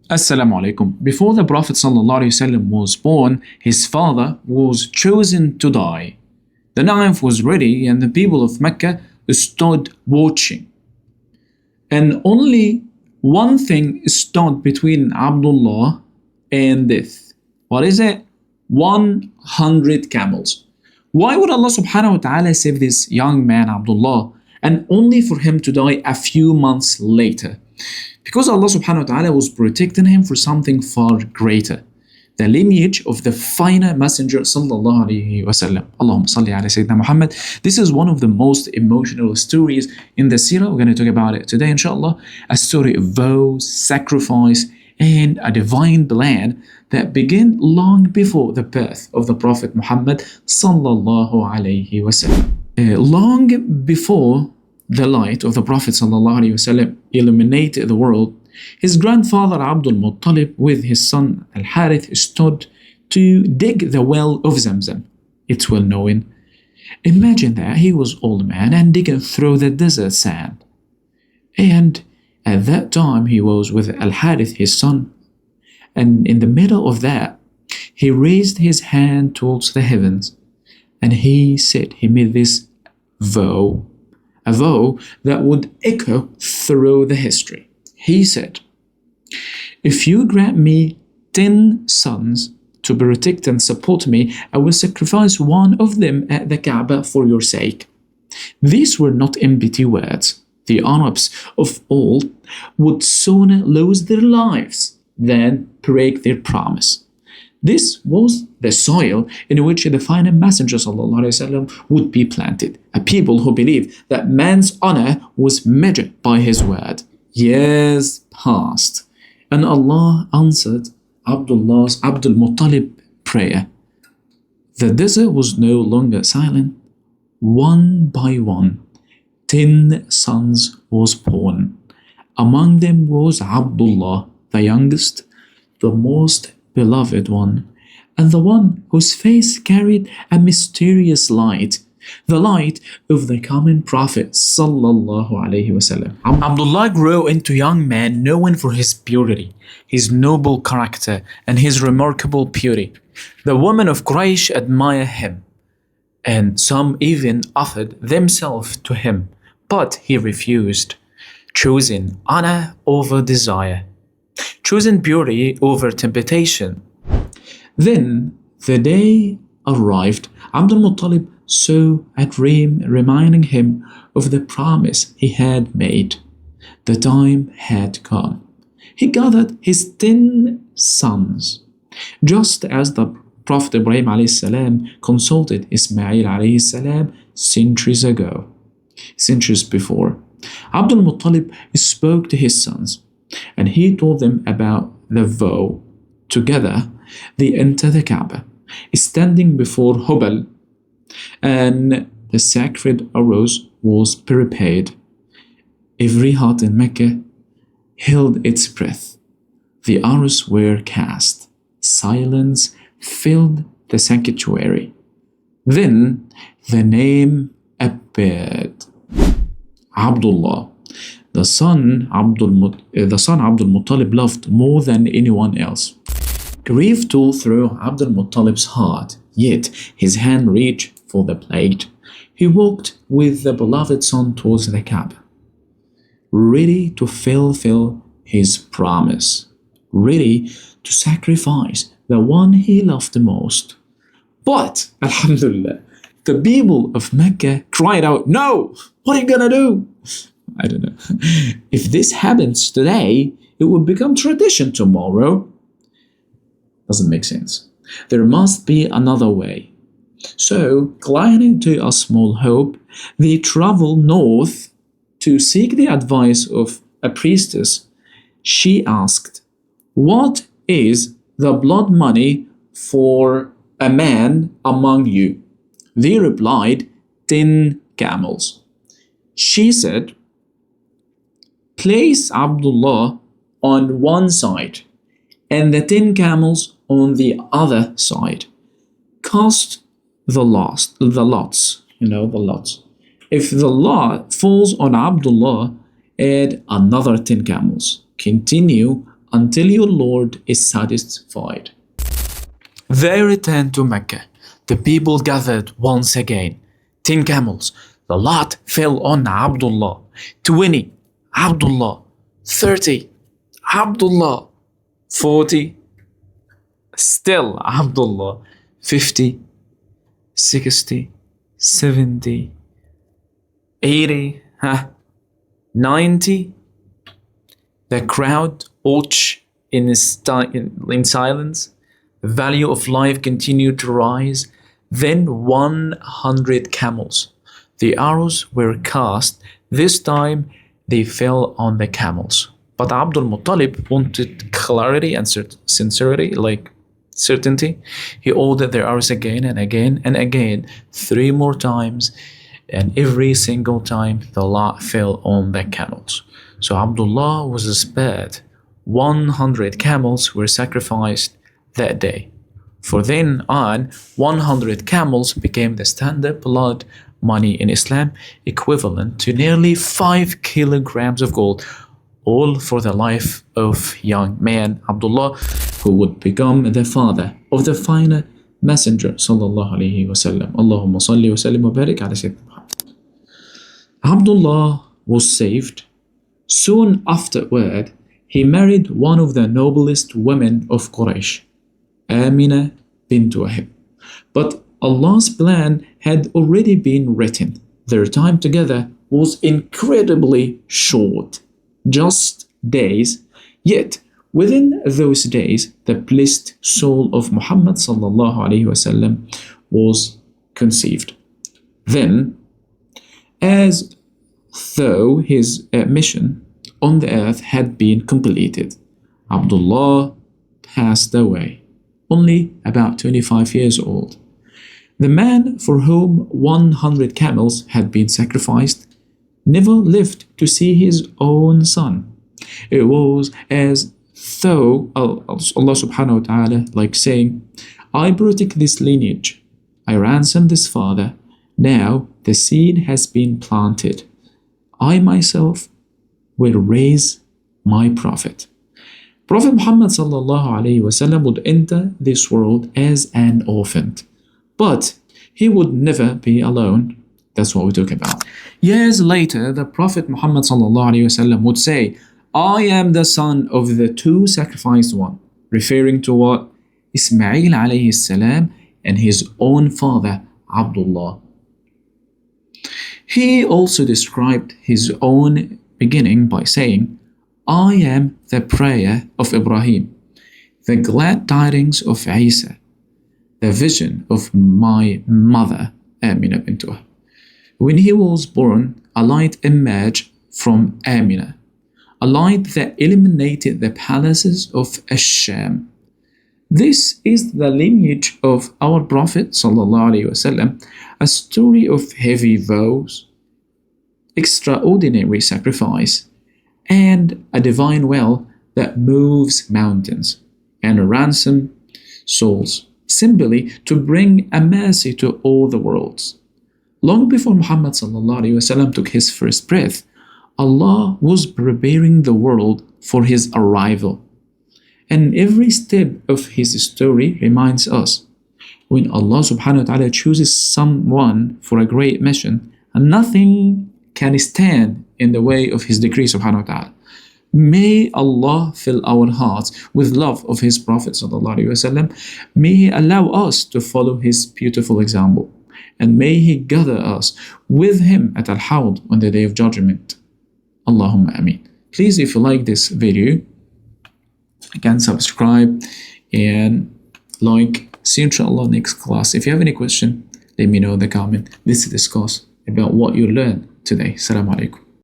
Assalamu alaikum. Before the Prophet ﷺ was born, his father was chosen to die. The knife was ready and the people of Mecca stood watching. And only one thing stood between Abdullah and death. What is it? 100 camels. Why would Allah subhanahu wa ta'ala save this young man Abdullah and only for him to die a few months later? Because Allah subhanahu wa ta'ala was protecting him for something far greater. The lineage of the final messenger sallallahu alayhi wa sallam. Allahumma salli ala Sayyidina Muhammad. This is one of the most emotional stories in the seerah. We're going to talk about it today inshallah. A story of vows, sacrifice, and a divine plan that began long before the birth of the Prophet Muhammad sallallahu alayhi wa sallam. Long before the light of the Prophet ﷺ illuminated the world, his grandfather Abdul Muttalib with his son Al-Harith stood to dig the well of Zamzam. It's well known. Imagine that he was old man and digging through the desert sand. And at that time he was with Al-Harith, his son. And in the middle of that, he raised his hand towards the heavens. And he said, he made this vow. A vow that would echo through the history. He said, if you grant me 10 sons to protect and support me, I will sacrifice one of them at the Kaaba for your sake. These were not empty words. The Arabs of old would sooner lose their lives than break their promise. This was the soil in which the final messenger ﷺ would be planted, a people who believed that man's honor was measured by his word. Years passed, and Allah answered Abdul Muttalib prayer. The desert was no longer silent. One by one, 10 sons was born. Among them was Abdullah, the youngest, the most beloved one, and the one whose face carried a mysterious light, the light of the coming Prophet sallallahu alaihi wasallam. Abdullah grew into a young man known for his purity, his noble character, and his remarkable beauty. The women of Quraysh admired him, and some even offered themselves to him, but he refused, choosing honor over desire, choosing beauty over temptation. Then the day arrived. Abdul Muttalib saw a dream reminding him of the promise he had made. The time had come. He gathered his 10 sons, just as the Prophet Ibrahim ﷺ consulted Ismail ﷺ centuries before. Abdul Muttalib spoke to his sons, and he told them about the vow. Together, they entered the Kaaba, standing before Hubal, and the sacred arrows was prepared. Every heart in Mecca held its breath. The arrows were cast. Silence filled the sanctuary. Then the name appeared. Abdullah, the son Abdul Muttalib loved more than anyone else. Grief tore through Abdul Muttalib's heart, yet his hand reached for the plate. He walked with the beloved son towards the Kaaba, ready to fulfill his promise, ready to sacrifice the one he loved the most. But, Alhamdulillah, the people of Mecca cried out, "No! What are you gonna do?" I don't know. If this happens today, it will become tradition tomorrow. Doesn't make sense. There must be another way. So, clinging to a small hope, they travel north to seek the advice of a priestess. She asked, "What is the blood money for a man among you?" They replied, 10 camels. She said, "Place Abdullah on one side and the 10 camels on the other side. Cast the lots. If the lot falls on Abdullah, add another 10 camels. Continue until your Lord is satisfied. They returned to Mecca. The people gathered once again. 10 camels. The lot fell on Abdullah. 20. Abdullah. 30. Abdullah. 40. Still Abdullah. 50. 60. 70. 80. 90. The crowd watched in silence. The value of life continued to rise. Then 100 camels. The arrows were cast. This time they fell on the camels. But Abdul Muttalib wanted clarity and sincerity, like certainty. He ordered the arrows again and again and again, 3 more times, and every single time the lot fell on the camels. So Abdullah was spared. 100 camels were sacrificed that day. For then on, 100 camels became the standard blood money in Islam, equivalent to nearly 5 kilograms of gold, all for the life of young man Abdullah, who would become the father of the final messenger sallallahu alaihi wasallam. Allahumma salli wa sallim wa barik ala Sayyidina Muhammad. Abdullah was saved. Soon afterward, he married one of the noblest women of Quraysh, Amina bint Wahib. But Allah's plan had already been written. Their time together was incredibly short, just days. Yet, within those days, the blessed soul of Muhammad sallallahu alaihi wasallam was conceived. Then, as though his mission on the earth had been completed, Abdullah passed away, only about 25 years old. The man for whom 100 camels had been sacrificed never lived to see his own son. It was as though Allah subhanahu wa ta'ala like saying, I protect this lineage, I ransom this father, now the seed has been planted. I myself will raise my prophet. Prophet Muhammad sallallahu alaihi wasallam would enter this world as an orphan, but he would never be alone. That's what we talk about. Years later, the Prophet Muhammad sallallahu alaihi wasallam would say, I am the son of the 2 sacrificed one, referring to what? Ismail alayhi salam and his own father, Abdullah. He also described his own beginning by saying, I am the prayer of Ibrahim, the glad tidings of Isa, the vision of my mother, Amina bint Wahab. When he was born, a light emerged from Amina, a light that illuminated the palaces of Ash-Sham. This is the lineage of our Prophet ﷺ, a story of heavy vows, extraordinary sacrifice, and a divine will that moves mountains and ransom souls, simply to bring a mercy to all the worlds. Long before Muhammad ﷺ took his first breath, Allah was preparing the world for his arrival. And every step of his story reminds us, when Allah subhanahu wa ta'ala chooses someone for a great mission, and nothing can stand in the way of his decree subhanahu wa ta'ala. May Allah fill our hearts with love of his Prophet sallallahu alaihi wasallam. May he allow us to follow his beautiful example. And may he gather us with him at Al-Hawd on the day of judgment. Allahumma ameen. Please, if you like this video, again subscribe and like. See you inshallah next class. If you have any question, let me know in the comment. Let's discuss about what you learned today. Assalamu alaikum.